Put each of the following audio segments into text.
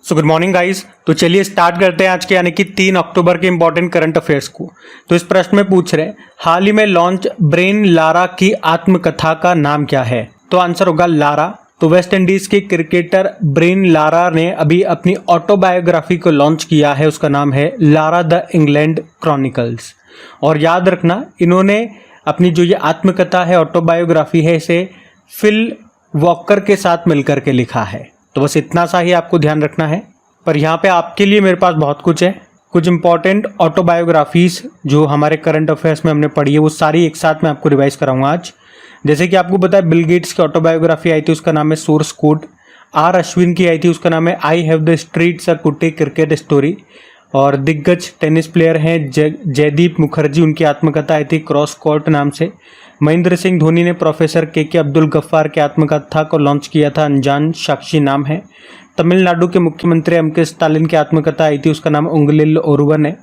So good morning guys. तो चलिए start करते हैं आज के यानी कि 3 अक्टूबर के इंपॉर्टेंट करंट अफेयर्स को। तो इस प्रश्न में पूछ रहे हैं हाल ही में लॉन्च ब्रेन लारा की आत्मकथा का नाम क्या है। तो आंसर होगा लारा। तो वेस्ट इंडीज के क्रिकेटर ब्रेन लारा ने अभी अपनी ऑटोबायोग्राफी को लॉन्च किया है, उसका नाम है लारा द इंग्लैंड क्रॉनिकल्स। और याद रखना इन्होंने अपनी जो ये आत्मकथा है, ऑटोबायोग्राफी है, इसे फिल वॉकर के साथ मिलकर के लिखा है। तो बस इतना सा ही आपको ध्यान रखना है। पर यहाँ पे आपके लिए मेरे पास बहुत कुछ है, कुछ इंपॉर्टेंट ऑटोबायोग्राफीज जो हमारे करंट अफेयर्स में हमने पढ़ी है वो सारी एक साथ मैं आपको रिवाइज कराऊंगा आज। जैसे कि आपको पता है बिल गेट्स की ऑटोबायोग्राफी आई थी, उसका नाम है सोर्स कोड। आर अश्विन की आई थी, उसका नाम है आई हैव द स्ट्रीट्स अ कुट्टी क्रिकेट स्टोरी। और दिग्गज टेनिस प्लेयर हैं जयदीप मुखर्जी, उनकी आत्मकथा आई थी क्रॉस कोर्ट नाम से। महेंद्र सिंह धोनी ने प्रोफेसर के अब्दुल गफ्फार की आत्मकथा को लॉन्च किया था, अनजान साक्षी नाम है। तमिलनाडु के मुख्यमंत्री एम.के. स्टालिन की आत्मकथा आई थी, उसका नाम उंगलिल ओरुवन है।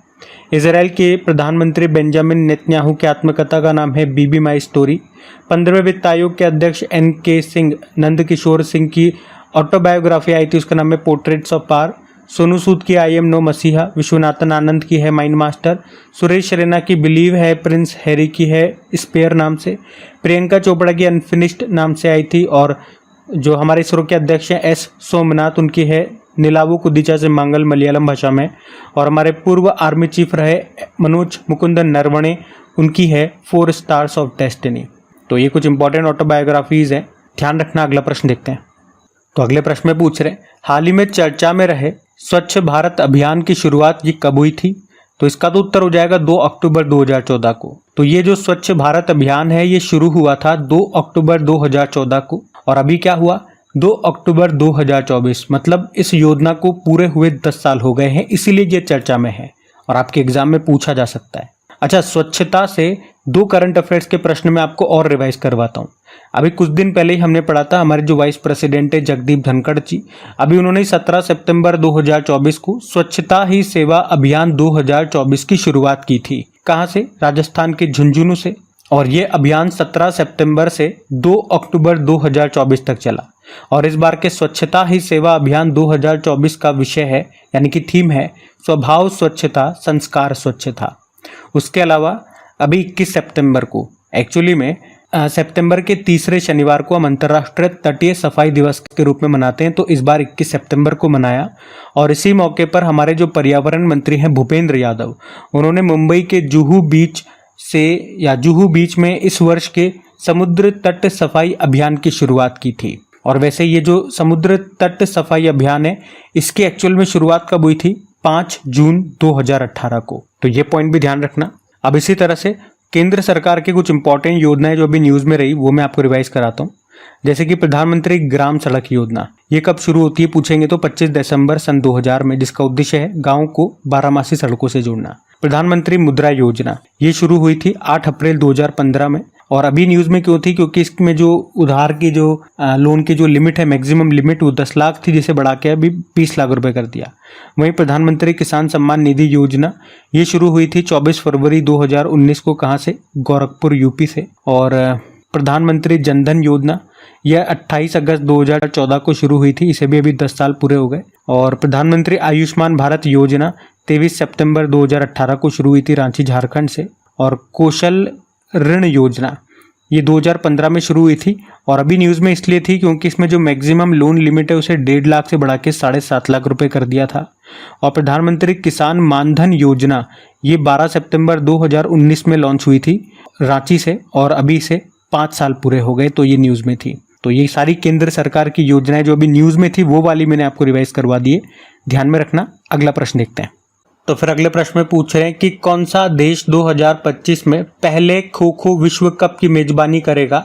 इजराइल के प्रधानमंत्री बेंजामिन नेतन्याहू की आत्मकथा का नाम है बीबी माई स्टोरी। 15वें वित्त आयोग के अध्यक्ष N.K. सिंह, नंद किशोर सिंह की ऑटोबायोग्राफी आई थी, उसका नाम है portraits of power. Sonu Sood की आई एम नो मसीहा। विश्वनाथन आनंद की है माइंड मास्टर। सुरेश रैना की बिलीव है, प्रिंस हैरी की है स्पेयर नाम से। प्रियंका चोपड़ा की अनफिनिश्ड नाम से आई थी। और जो हमारे इसरो के अध्यक्ष हैं एस सोमनाथ, उनकी है नीलावु कुदिचा से मांगल मलयालम भाषा में। और हमारे पूर्व आर्मी चीफ रहे मनोज मुकुंदन नरवणे, उनकी है 4 स्टार्स ऑफ डेस्टिनी। तो ये कुछ इंपॉर्टेंट ऑटोबायोग्राफीज हैं, ध्यान रखना। अगला प्रश्न देखते हैं। तो अगले प्रश्न में पूछ रहे हाल ही में चर्चा में रहे स्वच्छ भारत अभियान की शुरुआत ये कब हुई थी। तो इसका तो उत्तर हो जाएगा 2 अक्टूबर 2014 को। तो ये जो स्वच्छ भारत अभियान है ये शुरू हुआ था 2 अक्टूबर 2014 को। और अभी क्या हुआ 2 अक्टूबर 2024, मतलब इस योजना को पूरे हुए 10 साल हो गए हैं, इसीलिए ये चर्चा में है और आपके एग्जाम में पूछा जा सकता है। अच्छा, स्वच्छता से 2 करंट अफेयर्स के प्रश्न में आपको और रिवाइज करवाता हूँ। अभी कुछ दिन पहले ही हमने पढ़ा था हमारे जो वाइस प्रेसिडेंट है जगदीप धनखड़ जी, अभी उन्होंने 17 सितंबर 2024 को स्वच्छता ही सेवा अभियान 2024 की शुरुआत की थी। कहाँ से? राजस्थान के झुंझुनू से। और ये अभियान 17 सितंबर से 2 अक्टूबर 2024 तक चला। और इस बार के स्वच्छता ही सेवा अभियान 2024 का विषय है यानी कि थीम है स्वभाव स्वच्छता संस्कार स्वच्छता। उसके अलावा अभी 21 सितंबर को, एक्चुअली में सितंबर के तीसरे शनिवार को हम अंतर्राष्ट्रीय तटीय सफाई दिवस के रूप में मनाते हैं। तो इस बार 21 सितंबर को मनाया। और इसी मौके पर हमारे जो पर्यावरण मंत्री हैं भूपेंद्र यादव, उन्होंने मुंबई के जुहू बीच में इस वर्ष के समुद्र तट सफाई अभियान की शुरुआत की थी। और वैसे ये जो समुद्र तट सफाई अभियान है इसकी एक्चुअल में शुरुआत कब हुई थी? 5 जून 2018 को। तो ये पॉइंट भी ध्यान रखना। अब इसी तरह से केंद्र सरकार के कुछ इंपॉर्टेंट योजनाएं जो अभी न्यूज में रही वो मैं आपको रिवाइज कराता हूँ। जैसे कि प्रधानमंत्री ग्राम सड़क योजना, ये कब शुरू होती है पूछेंगे तो 25 दिसंबर सन 2000 में, जिसका उद्देश्य है गांव को बारहमासी सड़कों से जोड़ना। प्रधानमंत्री मुद्रा योजना ये शुरू हुई थी 8 अप्रैल 2015 में। और अभी न्यूज में क्यों थी? क्योंकि इसमें जो उधार की जो लोन की जो लिमिट है, मैक्सिमम लिमिट, वो 10 लाख थी, जिसे बढ़ा के अभी 20 लाख रुपए कर दिया। वहीं प्रधानमंत्री किसान सम्मान निधि योजना ये शुरू हुई थी 24 फरवरी 2019 को। कहाँ से? गोरखपुर यूपी से। और प्रधानमंत्री जनधन योजना यह 28 अगस्त 2014 को शुरू हुई थी, इसे भी अभी 10 साल पूरे हो गए। और प्रधानमंत्री आयुष्मान भारत योजना 23 सितंबर 2018 को शुरू हुई थी रांची झारखंड से। और कौशल ऋण योजना ये 2015 में शुरू हुई थी। और अभी न्यूज़ में इसलिए थी क्योंकि इसमें जो मैक्सिमम लोन लिमिट है उसे 1.5 लाख से बढ़ा के 7.5 लाख रुपए कर दिया था। और प्रधानमंत्री किसान मानधन योजना ये 12 सितंबर 2019 में लॉन्च हुई थी रांची से। और अभी से 5 साल पूरे हो गए, तो ये न्यूज़ में थी। तो ये सारी केंद्र सरकार की योजनाएं जो अभी न्यूज़ में थी वो वाली मैंने आपको रिवाइज करवा दी है, ध्यान में रखना। अगला प्रश्न देखते हैं। तो फिर अगले प्रश्न में पूछ रहे हैं कि कौन सा देश 2025 में पहले खो खो विश्व कप की मेजबानी करेगा।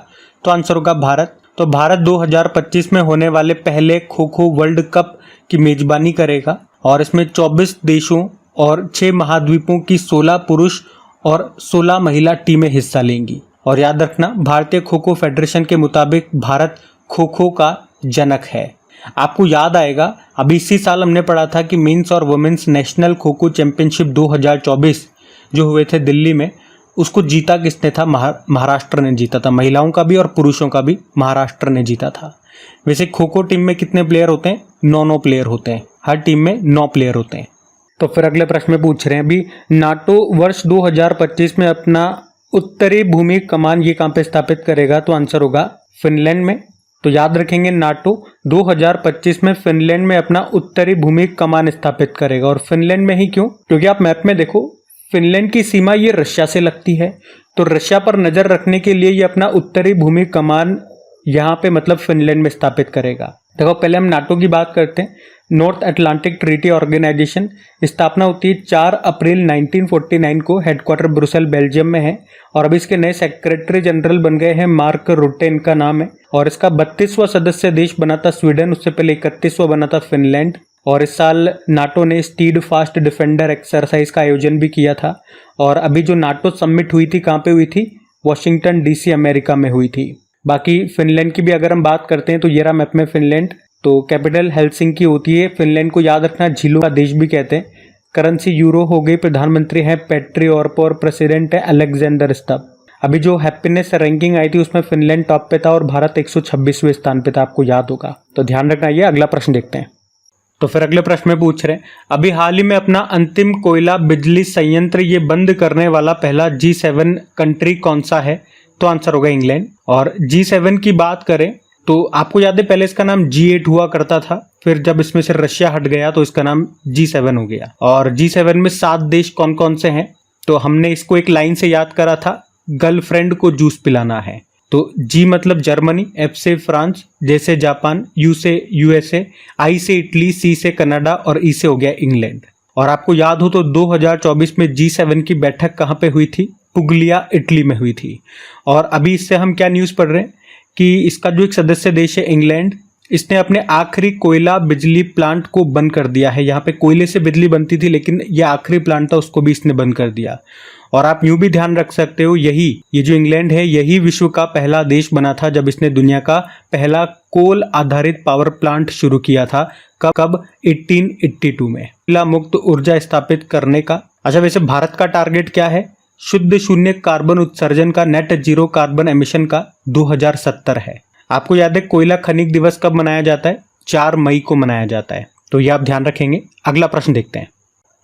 तो आंसर होगा भारत। तो भारत 2025 में होने वाले पहले खो खो वर्ल्ड कप की मेजबानी करेगा। और इसमें 24 देशों और 6 महाद्वीपों की 16 पुरुष और 16 महिला टीमें हिस्सा लेंगी। और याद रखना भारतीय खो खो फेडरेशन के मुताबिक भारत खो खो का जनक है। आपको याद आएगा अभी इसी साल हमने पढ़ा था कि मेंस और women's national kho kho championship 2024 जो हुए थे दिल्ली में, उसको जीता किसने था? महाराष्ट्र ने जीता था। महिलाओं का भी और पुरुषों का भी महाराष्ट्र ने जीता था। वैसे खो खो टीम में कितने प्लेयर होते हैं? 9 प्लेयर होते हैं। हर टीम में 9 प्लेयर होते हैं। तो फिर अगले प्रश्न में पूछ रहे हैं अभी, नाटो वर्ष 2025 में अपना उत्तरी भूमि कमान ये कहाँ पे स्थापित करेगा? तो आंसर होगा फिनलैंड में। तो याद रखेंगे, नाटो 2025 में फिनलैंड में अपना उत्तरी भूमि कमान स्थापित करेगा। और फिनलैंड में ही क्यों? क्योंकि आप मैप में देखो, फिनलैंड की सीमा ये रशिया से लगती है, तो रशिया पर नजर रखने के लिए ये अपना उत्तरी भूमि कमान यहाँ पे मतलब फिनलैंड में स्थापित करेगा। देखो, पहले हम नाटो की बात करते हैं। नॉर्थ अटलांटिक ट्रीटी ऑर्गेनाइजेशन स्थापना होती है 4 अप्रैल 1949 को। हेडक्वार्टर ब्रुसेल बेल्जियम में है। और अभी इसके नए सेक्रेटरी जनरल बन गए हैं मार्क रुटे, इनका नाम है। और इसका 32वां सदस्य देश बना था स्वीडन, उससे पहले 31वां बना था फिनलैंड। और इस साल नाटो ने स्टीड फास्ट डिफेंडर एक्सरसाइज का आयोजन भी किया था। और अभी जो नाटो समिट हुई थी, कहाँ पे हुई थी? वॉशिंगटन DC अमेरिका में हुई थी। बाकी फिनलैंड की भी अगर हम बात करते हैं तो ये रहा मैप में फिनलैंड। तो कैपिटल हेलसिंकी होती है। फिनलैंड को याद रखना झीलों का देश भी कहते हैं। करेंसी यूरो हो गई। प्रधानमंत्री है पेट्री ऑर्पो और प्रेसिडेंट है अलेक्जेंडर स्टब। अभी जो हैप्पीनेस रैंकिंग आई थी उसमें फिनलैंड टॉप पे था और भारत 126वें स्थान पे था, आपको याद होगा। तो ध्यान रखना। ये अगला प्रश्न देखते हैं। तो फिर अगले प्रश्न में पूछ रहे हैं अभी हाल ही में अपना अंतिम कोयला बिजली संयंत्र ये बंद करने वाला पहला G7 कंट्री कौन सा है? तो आंसर होगा इंग्लैंड। और G7 की बात करें तो आपको याद है पहले इसका नाम G8 हुआ करता था, फिर जब इसमें से रशिया हट गया तो इसका नाम G7 हो गया। और G7 में 7 देश कौन कौन से हैं? तो हमने इसको एक लाइन से याद करा था, गर्लफ्रेंड को जूस पिलाना है। तो G मतलब जर्मनी, F से फ्रांस, J से जापान, U से USA, I से इटली, C से कनाडा और E से हो गया इंग्लैंड। और आपको याद हो तो 2024 में G7 की बैठक कहाँ पे हुई थी? पुगलिया, इटली में हुई थी। और अभी इससे हम क्या न्यूज़ पढ़ रहे हैं कि इसका जो एक सदस्य देश है इंग्लैंड, इसने अपने आखिरी कोयला बिजली प्लांट को बंद कर दिया है। यहाँ पे कोयले से बिजली बनती थी, लेकिन ये आखिरी प्लांट था, उसको भी इसने बंद कर दिया। और आप यूं भी ध्यान रख सकते हो, ये जो इंग्लैंड है, यही विश्व का पहला देश बना था जब इसने दुनिया का पहला कोल आधारित पावर प्लांट शुरू किया था। कब? 1882 में। कोयला मुक्त ऊर्जा स्थापित करने का। अच्छा, वैसे भारत का टारगेट क्या है? शुद्ध शून्य कार्बन उत्सर्जन का, नेट जीरो कार्बन एमिशन का 2070 है। आपको याद है कोयला खनिज दिवस कब मनाया जाता है? 4 मई को मनाया जाता है। तो ये आप ध्यान रखेंगे। अगला प्रश्न देखते हैं।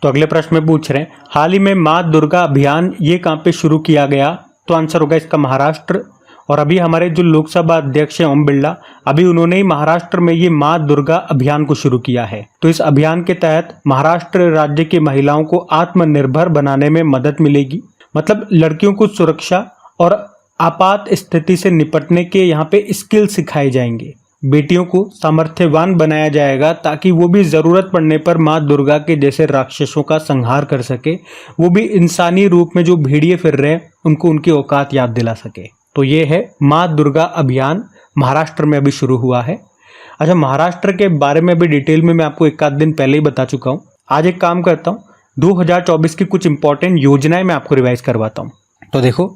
तो अगले प्रश्न में पूछ रहे हैं हाल ही में माँ दुर्गा अभियान ये कहाँ पे शुरू किया गया? तो आंसर होगा इसका महाराष्ट्र। और अभी हमारे जो लोकसभा अध्यक्ष हैं ओम बिरला, अभी उन्होंने ही महाराष्ट्र में ये माँ दुर्गा अभियान को शुरू किया है। तो इस अभियान के तहत महाराष्ट्र राज्य की महिलाओं को आत्मनिर्भर बनाने में मदद मिलेगी। मतलब लड़कियों को सुरक्षा और आपात स्थिति से निपटने के यहाँ पे स्किल सिखाए जाएंगे। बेटियों को सामर्थ्यवान बनाया जाएगा ताकि वो भी ज़रूरत पड़ने पर माँ दुर्गा के जैसे राक्षसों का संहार कर सके, वो भी इंसानी रूप में जो भेड़िए फिर रहे हैं उनको उनकी औकात याद दिला सके। तो ये है माँ दुर्गा अभियान, महाराष्ट्र में अभी शुरू हुआ है। अच्छा, महाराष्ट्र के बारे में अभी डिटेल में मैं आपको एक आध दिन पहले ही बता चुका हूँ। आज एक काम करता हूँ, 2024 की कुछ इंपॉर्टेंट योजनाएं मैं आपको रिवाइज करवाता हूँ। तो देखो,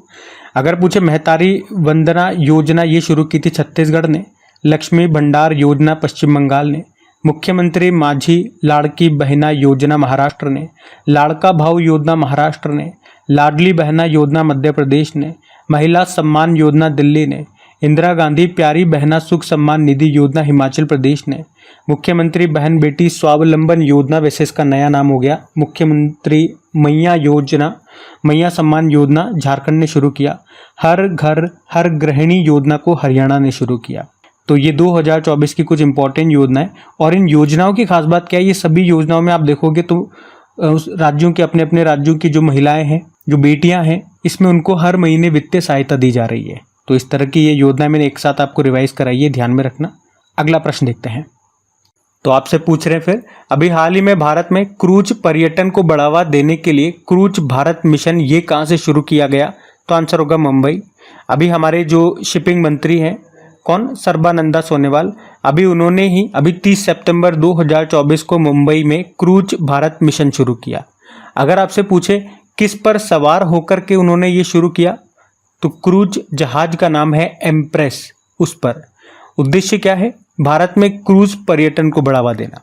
अगर पूछे महतारी वंदना योजना ये शुरू की थी छत्तीसगढ़ ने, लक्ष्मी भंडार योजना पश्चिम बंगाल ने, मुख्यमंत्री माझी लाड़की बहना योजना महाराष्ट्र ने, लाड़का भाऊ योजना महाराष्ट्र ने, लाडली बहना योजना मध्य प्रदेश ने, महिला सम्मान योजना दिल्ली ने, इंदिरा गांधी प्यारी बहना सुख सम्मान निधि योजना हिमाचल प्रदेश ने, मुख्यमंत्री बहन बेटी स्वावलंबन योजना, वैसे इसका नया नाम हो गया मुख्यमंत्री मैया योजना, मैया सम्मान योजना झारखंड ने शुरू किया, हर घर हर गृहिणी योजना को हरियाणा ने शुरू किया। तो ये 2024 की कुछ इंपॉर्टेंट योजनाएं। और इन योजनाओं की खास बात क्या है, ये सभी योजनाओं में आप देखोगे तो उस राज्यों के अपने अपने राज्यों की जो महिलाएं हैं, जो बेटियां हैं, इसमें उनको हर महीने वित्तीय सहायता दी जा रही है। तो इस तरह की ये योजनाएं मैंने एक साथ आपको रिवाइज कराई है, ध्यान में रखना। अगला प्रश्न देखते हैं। तो आपसे पूछ रहे हैं फिर अभी हाल ही में भारत में क्रूज पर्यटन को बढ़ावा देने के लिए क्रूज भारत मिशन ये कहाँ से शुरू किया गया? तो आंसर होगा मुंबई। अभी हमारे जो शिपिंग मंत्री हैं, कौन? सर्बानंदा सोनोवाल, अभी उन्होंने ही अभी 30 सितंबर 2024 को मुंबई में क्रूज भारत मिशन शुरू किया। अगर आपसे पूछे किस पर सवार होकर के उन्होंने ये शुरू किया, तो क्रूज जहाज का नाम है एम्प्रेस, उस पर। उद्देश्य क्या है? भारत में क्रूज पर्यटन को बढ़ावा देना।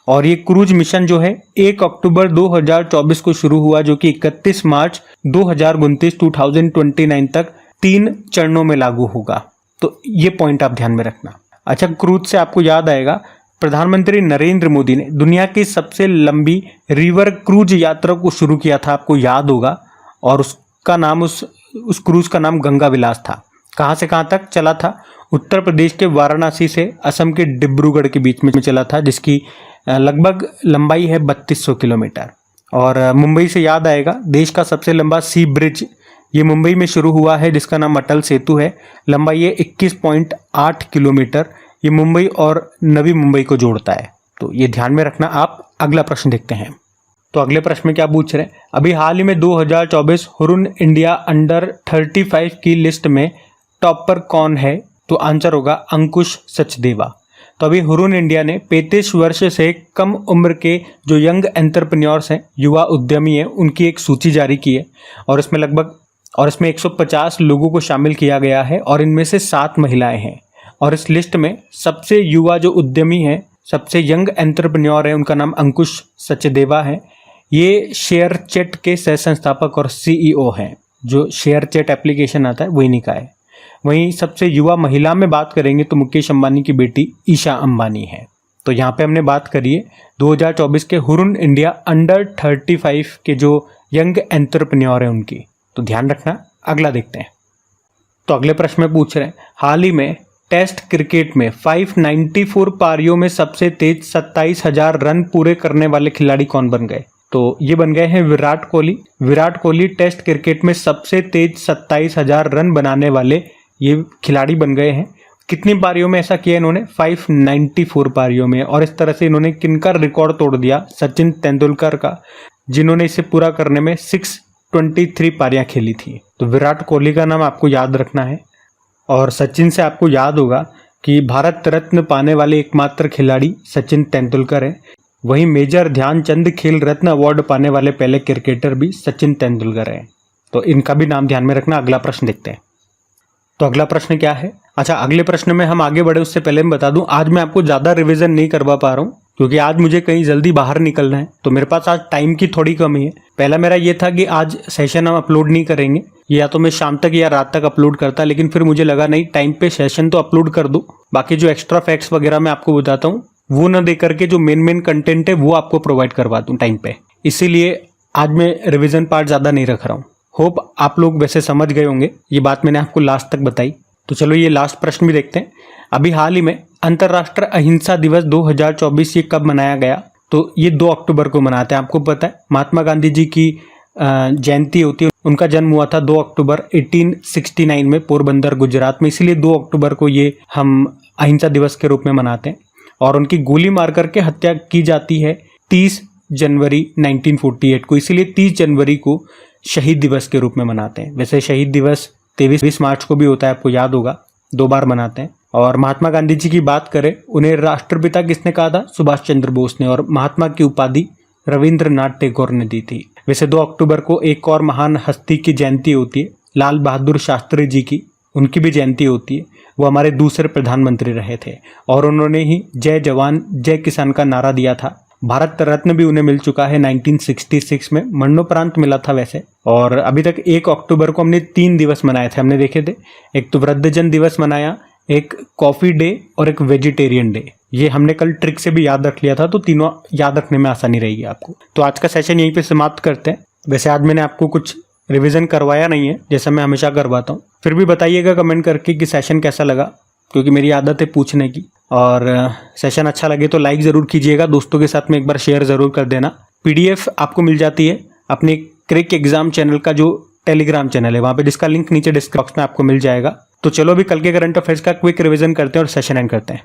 और ये क्रूज मिशन जो है 1 अक्टूबर 2024 को शुरू हुआ, जो कि 31 मार्च 2029 तक 3 चरणों में लागू होगा। तो ये पॉइंट आप ध्यान में रखना। अच्छा, क्रूज से आपको याद आएगा, प्रधानमंत्री नरेंद्र मोदी ने दुनिया की सबसे लंबी रिवर क्रूज यात्रा को शुरू किया था, आपको याद होगा, और उसका नाम उस क्रूज का नाम गंगा विलास था। कहाँ से कहाँ तक चला था? उत्तर प्रदेश के वाराणसी से असम के डिब्रूगढ़ के बीच में चला था, जिसकी लगभग लंबाई है 3200 किलोमीटर। और मुंबई से याद आएगा, देश का सबसे लंबा सी ब्रिज ये मुंबई में शुरू हुआ है, जिसका नाम अटल सेतु है। लंबाई है 21.8 किलोमीटर। ये मुंबई और नवी मुंबई को जोड़ता है, तो ये ध्यान में रखना आप। अगला प्रश्न देखते हैं। तो अगले प्रश्न में क्या पूछ रहे हैं, अभी हाल ही में 2024 हुरुन इंडिया अंडर 35 की लिस्ट में टॉप पर कौन है? तो आंसर होगा अंकुश सचदेवा। तो अभी हुरुन इंडिया ने 35 वर्ष से कम उम्र के जो यंग एंटरप्रेन्योर्स हैं, युवा उद्यमी हैं, उनकी एक सूची जारी की है, और इसमें 150 लोगों को शामिल किया गया है, और इनमें से 7 महिलाएं हैं। और इस लिस्ट में सबसे युवा जो उद्यमी है, सबसे यंग एंटरप्रेन्योर है, उनका नाम अंकुश सचदेवा है। ये शेयरचैट के सह संस्थापक और सीईओ हैं। जो शेयरचैट एप्लीकेशन आता है वही इन्हीं का है। वहीं सबसे युवा महिला में बात करेंगे तो मुकेश अंबानी की बेटी ईशा अंबानी है। तो यहाँ पे हमने बात करी है 2024 के हुरुन इंडिया अंडर 35 के जो यंग एंटरप्रेन्योर हैं उनकी, तो ध्यान रखना। अगला देखते हैं। तो अगले प्रश्न में पूछ रहे हैं, हाल ही में टेस्ट क्रिकेट में 594 पारियों में सबसे तेज 27,000 रन पूरे करने वाले खिलाड़ी कौन बन गए? तो ये बन गए हैं विराट कोहली। विराट कोहली टेस्ट क्रिकेट में सबसे तेज 27,000 रन बनाने वाले ये खिलाड़ी बन गए हैं। कितनी पारियों में ऐसा किया इन्होंने? 594 पारियों में। और इस तरह से इन्होंने किनका रिकॉर्ड तोड़ दिया? सचिन तेंदुलकर का, जिन्होंने इसे पूरा करने में 623 पारियां खेली थी। तो विराट कोहली का नाम आपको याद रखना है। और सचिन से आपको याद होगा कि भारत रत्न पाने वाले एकमात्र खिलाड़ी सचिन तेंदुलकर हैं। वहीं मेजर ध्यानचंद खेल रत्न अवार्ड पाने वाले पहले क्रिकेटर भी सचिन तेंदुलकर हैं। तो इनका भी नाम ध्यान में रखना। अगला प्रश्न देखते हैं। तो अगला प्रश्न क्या है? अच्छा, अगले प्रश्न में हम आगे बढ़े उससे पहले मैं बता दूं, आज मैं आपको ज़्यादा रिवीजन नहीं करवा पा रहा हूं, क्योंकि आज मुझे कहीं जल्दी बाहर निकलना है। तो मेरे पास आज टाइम की थोड़ी कमी है। पहला मेरा ये था कि आज सेशन हम अपलोड नहीं करेंगे, या तो मैं शाम तक या रात तक अपलोड करता, लेकिन फिर मुझे लगा नहीं, टाइम पे सेशन तो अपलोड कर दो, बाकी जो एक्स्ट्रा फैक्ट्स वगैरह मैं आपको बताता हूँ वो न दे करके जो मेन कंटेंट है वो आपको प्रोवाइड करवा दूँ टाइम पे। इसीलिए आज मैं रिविजन पार्ट ज़्यादा नहीं रख रहा हूँ। होप आप लोग वैसे समझ गए होंगे, ये बात मैंने आपको लास्ट तक बताई। तो चलो ये लास्ट प्रश्न भी देखते हैं। अभी हाल ही में अंतर्राष्ट्रीय अहिंसा दिवस 2024 ये कब मनाया गया? तो ये 2 अक्टूबर को मनाते हैं। आपको पता है महात्मा गांधी जी की जयंती होती है, उनका जन्म हुआ था 2 अक्टूबर 1869 में पोरबंदर गुजरात में, इसीलिए 2 अक्टूबर को ये हम अहिंसा दिवस के रूप में मनाते हैं। और उनकी गोली मार करके हत्या की जाती है 30 जनवरी 1948 को, इसीलिए 30 जनवरी को शहीद दिवस के रूप में मनाते हैं। वैसे शहीद दिवस 23 मार्च को भी होता है, आपको याद होगा, 2 बार मनाते हैं। और महात्मा गांधी जी की बात करें, उन्हें राष्ट्रपिता किसने कहा था? सुभाष चंद्र बोस ने। और महात्मा की उपाधि रविंद्रनाथ टैगोर ने दी थी। वैसे 2 अक्टूबर को एक और महान हस्ती की जयंती होती है, लाल बहादुर शास्त्री जी की, उनकी भी जयंती होती है। वो हमारे दूसरे प्रधानमंत्री रहे थे और उन्होंने ही जय जवान जय किसान का नारा दिया था। भारत रत्न भी उन्हें मिल चुका है 1966 में, मरणोपरांत मिला था वैसे। और अभी तक 1 अक्टूबर को हमने 3 दिवस मनाए थे, हमने देखे थे। एक तो वृद्धजन दिवस मनाया, एक कॉफी डे और एक वेजिटेरियन डे। ये हमने कल ट्रिक से भी याद रख लिया था, तो तीनों याद रखने में आसानी रहेगी आपको। तो आज का सेशन यहीं पे समाप्त करते हैं। वैसे आज मैंने आपको कुछ रिवीजन करवाया नहीं है, जैसा मैं हमेशा करवाता हूँ। फिर भी बताइएगा कमेंट करके कि सेशन कैसा लगा, क्योंकि मेरी आदत है पूछने की। और सेशन अच्छा लगे तो लाइक ज़रूर कीजिएगा, दोस्तों के साथ में एक बार शेयर ज़रूर कर देना। PDF आपको मिल जाती है अपने क्रिक एग्जाम चैनल का, जो टेलीग्राम चैनल है वहाँ पे, जिसका लिंक नीचे डिस्क्रिप्शन में आपको मिल जाएगा। तो चलो अभी कल के करंट अफेयर्स का क्विक रिवीजन करते हैं और सेशन एंड करते हैं।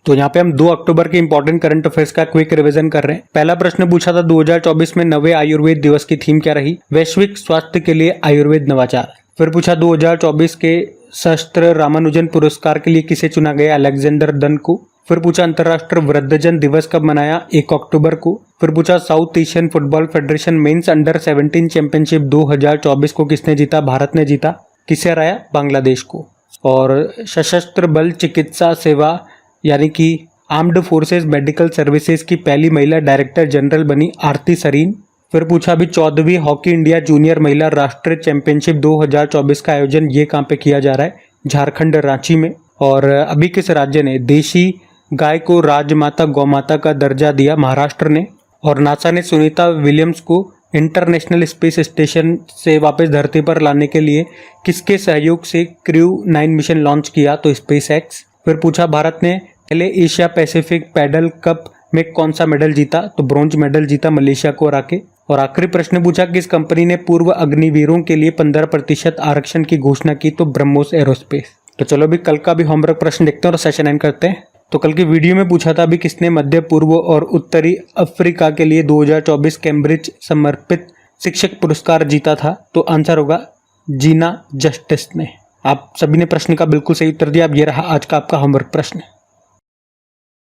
तो यहाँ पे हम 2 अक्टूबर के इंपॉर्टेंट करंट अफेयर्स का क्विक रिवीजन कर रहे हैं। पहला प्रश्न पूछा था 2024 में 9वें आयुर्वेद दिवस की थीम क्या रही? वैश्विक स्वास्थ्य के लिए आयुर्वेद नवाचार। फिर पूछा 2024 के शास्त्र रामानुजन पुरस्कार के लिए किसे चुना गया? अलेक्जेंडर डन को। फिर पूछा अंतर्राष्ट्रीय वृद्धजन दिवस कब मनाया? 1 अक्टूबर को। फिर पूछा South Asian Football Federation men's under 17 championship 2024 को किसने जीता? भारत ने जीता। किसे हराया? बांग्लादेश को। और सशस्त्र बल चिकित्सा सेवा यानी कि आर्म्ड फोर्सेस मेडिकल सर्विसेज की पहली महिला डायरेक्टर जनरल बनी आरती सरीन। फिर पूछा अभी 14वीं हॉकी इंडिया जूनियर महिला राष्ट्रीय चैंपियनशिप 2024 का आयोजन ये कहाँ पे किया जा रहा है? झारखंड रांची में। और अभी किस राज्य ने देशी गाय को राजमाता गौमाता का दर्जा दिया? महाराष्ट्र ने। और नासा ने सुनीता विलियम्स को इंटरनेशनल स्पेस स्टेशन से वापस धरती पर लाने के लिए किसके सहयोग से क्रू 9 मिशन लॉन्च किया? तो स्पेस एक्स। फिर पूछा भारत ने पहले एशिया पैसिफिक पैडल कप में कौन सा मेडल जीता? तो ब्रॉन्ज मेडल जीता मलेशिया को हरा के। और आखिरी प्रश्न पूछा किस कंपनी ने पूर्व अग्निवीरों के लिए 15% आरक्षण की घोषणा की? तो ब्रह्मोस एरोस्पेस। तो चलो अभी कल का भी होमवर्क प्रश्न देखते हैं और सेशन एंड करते हैं। तो कल की वीडियो में पूछा था अभी किसने मध्य पूर्व और उत्तरी अफ्रीका के लिए 2024 कैम्ब्रिज समर्पित शिक्षक पुरस्कार जीता था? तो आंसर होगा जीना जस्टिस ने। आप सभी ने प्रश्न का बिल्कुल सही उत्तर दिया। अब ये रहा आज का आपका होमवर्क प्रश्न।